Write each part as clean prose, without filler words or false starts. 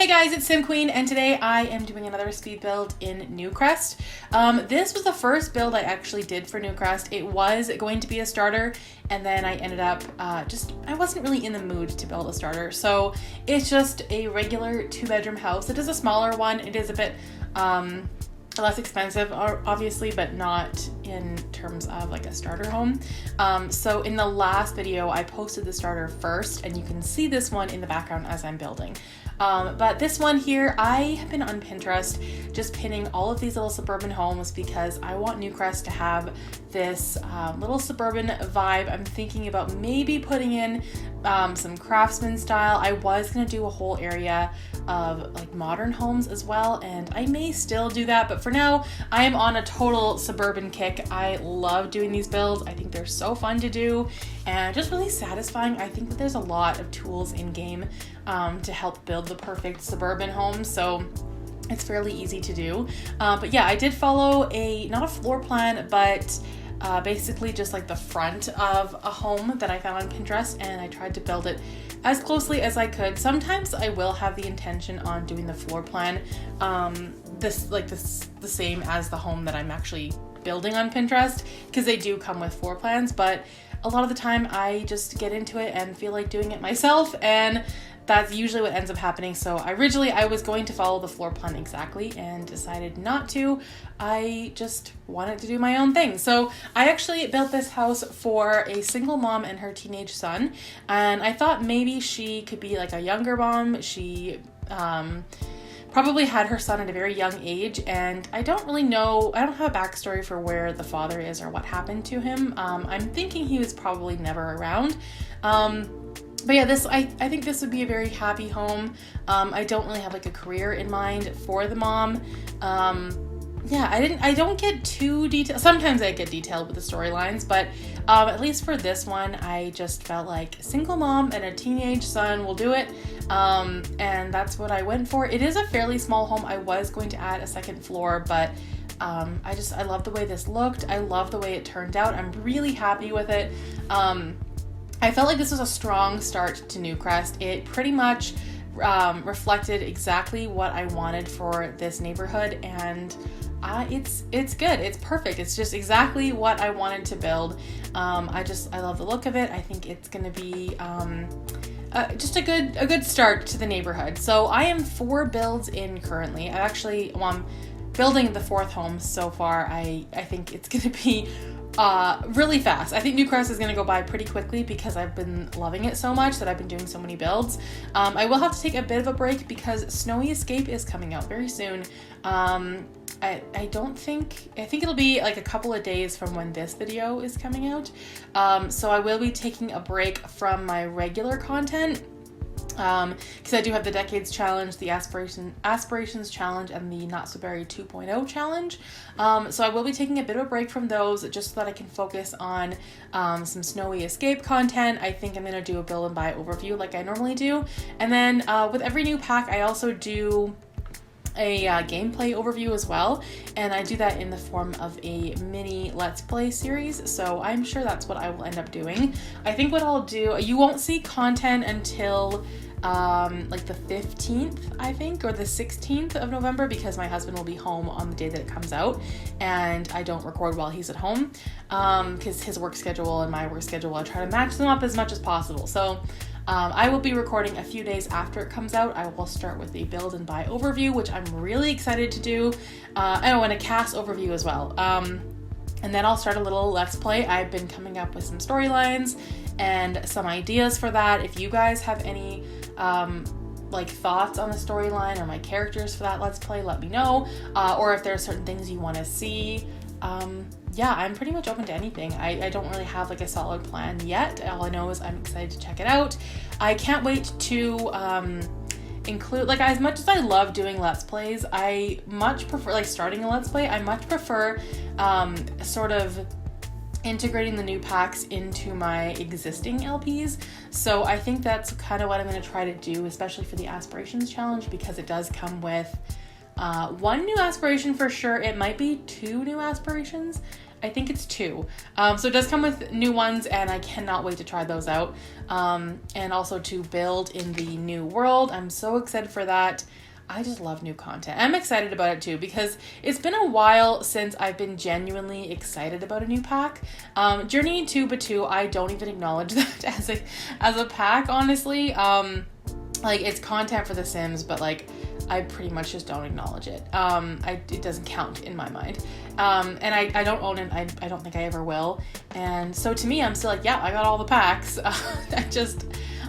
Hey guys, it's Sim Queen, and today I am doing another speed build in Newcrest. This was the first build I actually did for Newcrest. It was going to be a starter, and then I ended up I wasn't really in the mood to build a starter. So it's just a regular 2-bedroom house. It is a smaller one. It is a bit less expensive, obviously, but not in terms of like a starter home. So in the last video, I posted the starter first, and you can see this one in the background as I'm building. But this one here, I have been on Pinterest just pinning all of these little suburban homes because I want Newcrest to have this little suburban vibe. I'm thinking about maybe putting in some craftsman style. I was going to do a whole area of like modern homes as well, and I may still do that, but for now I am on a total suburban kick. I love doing these builds. I think they're so fun to do and just really satisfying. I think that there's a lot of tools in game to help build the perfect suburban home, so it's fairly easy to do. But yeah, I did follow not a floor plan, but basically just like the front of a home that I found on Pinterest, and I tried to build it as closely as I could. Sometimes I will have the intention on doing the floor plan the same as the home that I'm actually building on Pinterest, because they do come with floor plans, but a lot of the time I just get into it and feel like doing it myself, and that's usually what ends up happening. So originally I was going to follow the floor plan exactly and decided not to. I just wanted to do my own thing. So I actually built this house for a single mom and her teenage son, and I thought maybe she could be like a younger mom. She probably had her son at a very young age, and I don't really know, I don't have a backstory for where the father is or what happened to him. I'm thinking he was probably never around. But yeah, I think this would be a very happy home. I don't really have like a career in mind for the mom. Yeah, I don't get too detailed. Sometimes I get detailed with the storylines, but at least for this one, I just felt like single mom and a teenage son will do it. And that's what I went for. It is a fairly small home. I was going to add a second floor, but I love the way this looked. I love the way it turned out. I'm really happy with it. I felt like this was a strong start to Newcrest. It pretty much reflected exactly what I wanted for this neighborhood, and it's good. It's perfect. It's just exactly what I wanted to build. I love the look of it. I think it's gonna be just a good start to the neighborhood. So I am 4 builds in currently. I'm building the 4th home so far. I think it's gonna be really fast. I think Newcrest is going to go by pretty quickly because I've been loving it so much that I've been doing so many builds. I will have to take a bit of a break because Snowy Escape is coming out very soon. I think it'll be like a couple of days from when this video is coming out. So I will be taking a break from my regular content. Because I do have the Decades Challenge, the Aspirations Challenge, and the Not So Berry 2.0 Challenge. So I will be taking a bit of a break from those just so that I can focus on some Snowy Escape content. I think I'm going to do a build and buy overview like I normally do. And then with every new pack, I also do a gameplay overview as well, and I do that in the form of a mini Let's Play series, so I'm sure that's what I will end up doing. I think what I'll do, you won't see content until like the 15th, I think, or the 16th of November, because my husband will be home on the day that it comes out, and I don't record while he's at home, because his work schedule and my work schedule, I try to match them up as much as possible. So I will be recording a few days after it comes out. I will start with a build and buy overview, which I'm really excited to do. And a cast overview as well. And then I'll start a little Let's Play. I've been coming up with some storylines and some ideas for that. If you guys have any thoughts on the storyline or my characters for that Let's Play, let me know. Or if there are certain things you want to see. Yeah, I'm pretty much open to anything. I don't really have like a solid plan yet. All I know is I'm excited to check it out. I can't wait to include, like, as much as I love doing Let's Plays, I much prefer, like, starting a Let's Play, I much prefer sort of integrating the new packs into my existing LPs. So I think that's kind of what I'm going to try to do, especially for the Aspirations Challenge, because it does come with 1 new aspiration for sure. It might be 2 new aspirations. I think it's 2. So it does come with new ones, and I cannot wait to try those out. And also to build in the new world. I'm so excited for that. I just love new content. I'm excited about it too, because it's been a while since I've been genuinely excited about a new pack. Journey to Batu, I don't even acknowledge that as a pack, honestly. Like, it's content for The Sims, but like, I pretty much just don't acknowledge it. It doesn't count in my mind. And I don't own it. I don't think I ever will. And so to me, I'm still like, yeah, I got all the packs.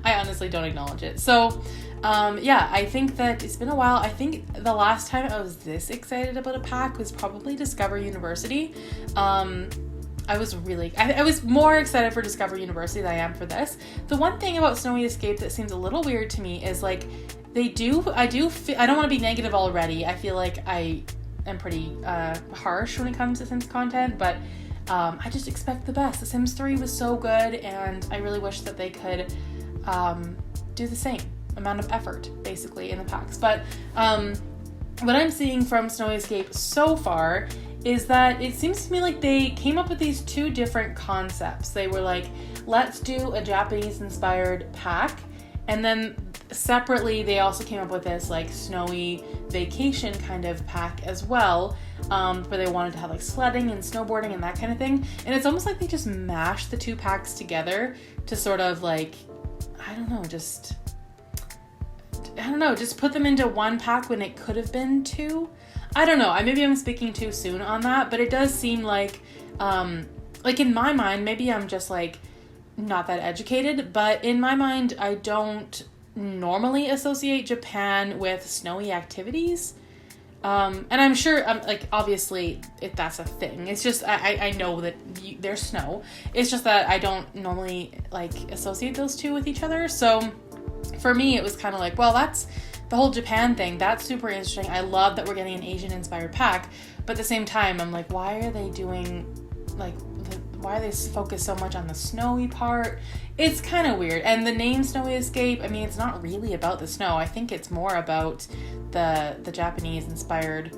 I honestly don't acknowledge it. So, yeah, I think that it's been a while. I think the last time I was this excited about a pack was probably Discover University. I was more excited for Discover University than I am for this. The one thing about Snowy Escape that seems a little weird to me is like, I don't want to be negative already. I feel like I am pretty harsh when it comes to Sims content, but I just expect the best. The Sims 3 was so good, and I really wish that they could do the same amount of effort, basically, in the packs. But what I'm seeing from Snowy Escape so far is that it seems to me like they came up with these 2 different concepts. They were like, let's do a Japanese-inspired pack, and then separately they also came up with this like snowy vacation kind of pack as well, where they wanted to have like sledding and snowboarding and that kind of thing. And it's almost like they just mashed the 2 packs together to sort of like, just put them into one pack when it could have been 2. I don't know. Maybe I'm speaking too soon on that, but it does seem like in my mind, maybe I'm just like not that educated, but in my mind, I don't normally associate Japan with snowy activities. And I'm sure, obviously, that's a thing. It's just, I know that there's snow. It's just that I don't normally, associate those 2 with each other. So for me, it was kind of like, well, that's the whole Japan thing. That's super interesting. I love that we're getting an Asian-inspired pack. But at the same time, I'm like, why are they doing, why are they focused so much on the snowy part? It's kind of weird. And the name Snowy Escape, I mean, it's not really about the snow. I think it's more about the Japanese-inspired.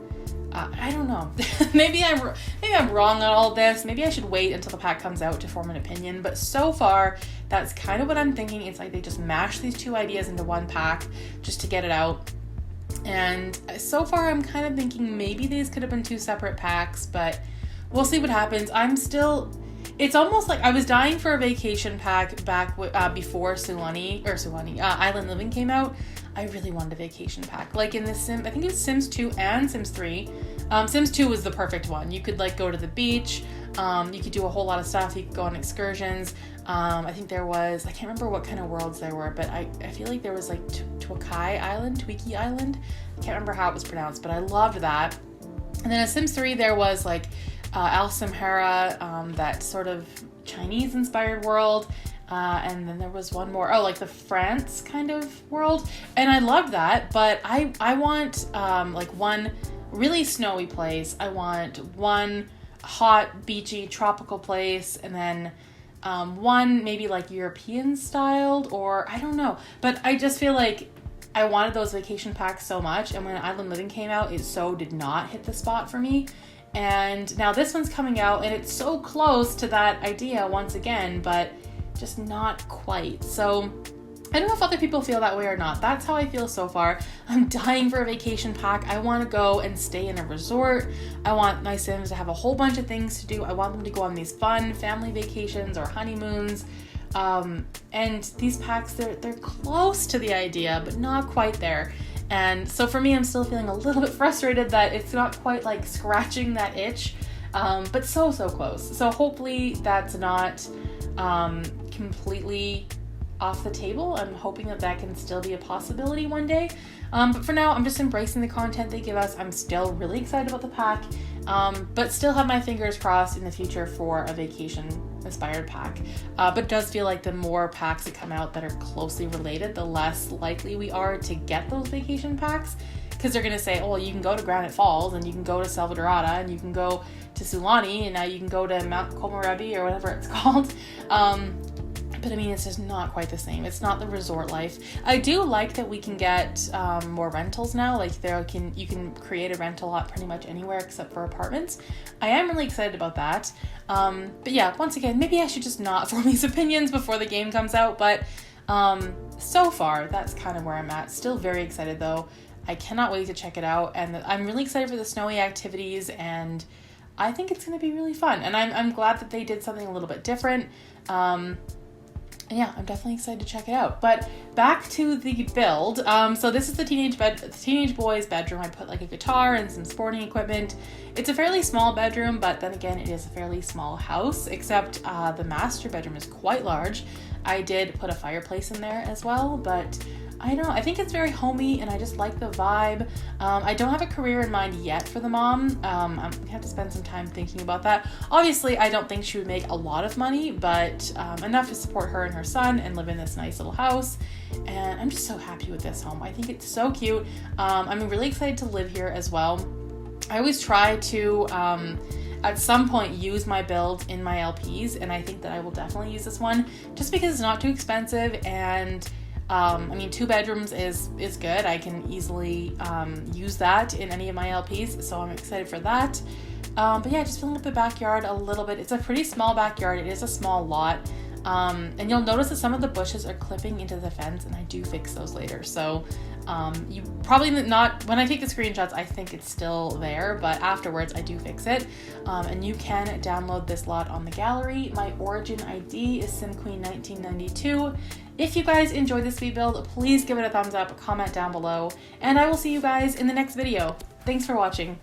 I don't know. maybe I'm wrong on all this. Maybe I should wait until the pack comes out to form an opinion. But so far, that's kind of what I'm thinking. It's like they just mashed these 2 ideas into one pack just to get it out. And so far, I'm kind of thinking maybe these could have been 2 separate packs, but we'll see what happens. It's almost like I was dying for a vacation pack back before Island Living came out. I really wanted a vacation pack. Like in this I think it was Sims 2 and Sims 3. Sims 2 was the perfect one. You could go to the beach. You could do a whole lot of stuff. You could go on excursions. I think there was, I can't remember what kind of worlds there were, but I feel like there was Twiki Island. I can't remember how it was pronounced, but I loved that. And then in Sims 3, there was Al Samhara, that sort of Chinese-inspired world. And then there was one more, the France kind of world. And I loved that, but I want one really snowy place. I want one hot, beachy, tropical place, and then one maybe European styled, or I don't know. But I just feel like I wanted those vacation packs so much, and when Island Living came out, it so did not hit the spot for me. And now this one's coming out, and it's so close to that idea once again, but just not quite. So I don't know if other people feel that way or not. That's how I feel so far. I'm dying for a vacation pack. I want to go and stay in a resort. I want my Sims to have a whole bunch of things to do. I want them to go on these fun family vacations or honeymoons. And these packs, they're close to the idea, but not quite there. And so for me, I'm still feeling a little bit frustrated that it's not quite scratching that itch, but so close. So hopefully that's not completely off the table. I'm hoping that can still be a possibility one day. But for now, I'm just embracing the content they give us. I'm still really excited about the pack, but still have my fingers crossed in the future for a vacation-inspired pack. But it does feel like the more packs that come out that are closely related, the less likely we are to get those vacation packs, because they're going to say, oh, well, you can go to Granite Falls, and you can go to Salvadorada, and you can go to Sulani, and now you can go to Mount Komorebi, or whatever it's called. But I mean, it's just not quite the same. It's not the resort life. I do like that we can get more rentals now. Like you can create a rental lot pretty much anywhere except for apartments. I am really excited about that. But yeah, once again, maybe I should just not form these opinions before the game comes out. But so far, that's kind of where I'm at. Still very excited though. I cannot wait to check it out. And I'm really excited for the snowy activities, and I think it's going to be really fun. And I'm glad that they did something a little bit different. And yeah, I'm definitely excited to check it out. But back to the build. So this is the teenage boy's bedroom. I put like a guitar and some sporting equipment. It's a fairly small bedroom, but then again, it is a fairly small house, except the master bedroom is quite large. I did put a fireplace in there as well, but I don't know, I think it's very homey and I just like the vibe. I don't have a career in mind yet for the mom. I have to spend some time thinking about that. Obviously, I don't think she would make a lot of money, but enough to support her and her son and live in this nice little house. And I'm just so happy with this home. I think it's so cute. I'm really excited to live here as well. I always try to, at some point, use my build in my LPs, and I think that I will definitely use this one just because it's not too expensive, and I mean, 2 bedrooms is good. I can easily use that in any of my LPs, so I'm excited for that. But yeah, just filling up the backyard a little bit. It's a pretty small backyard. It is a small lot. And you'll notice that some of the bushes are clipping into the fence, and I do fix those later. So you probably not, when I take the screenshots, I think it's still there, but afterwards I do fix it. And you can download this lot on the gallery. My origin ID is SimQueen1992. If you guys enjoyed this speed build, please give it a thumbs up, comment down below, and I will see you guys in the next video. Thanks for watching.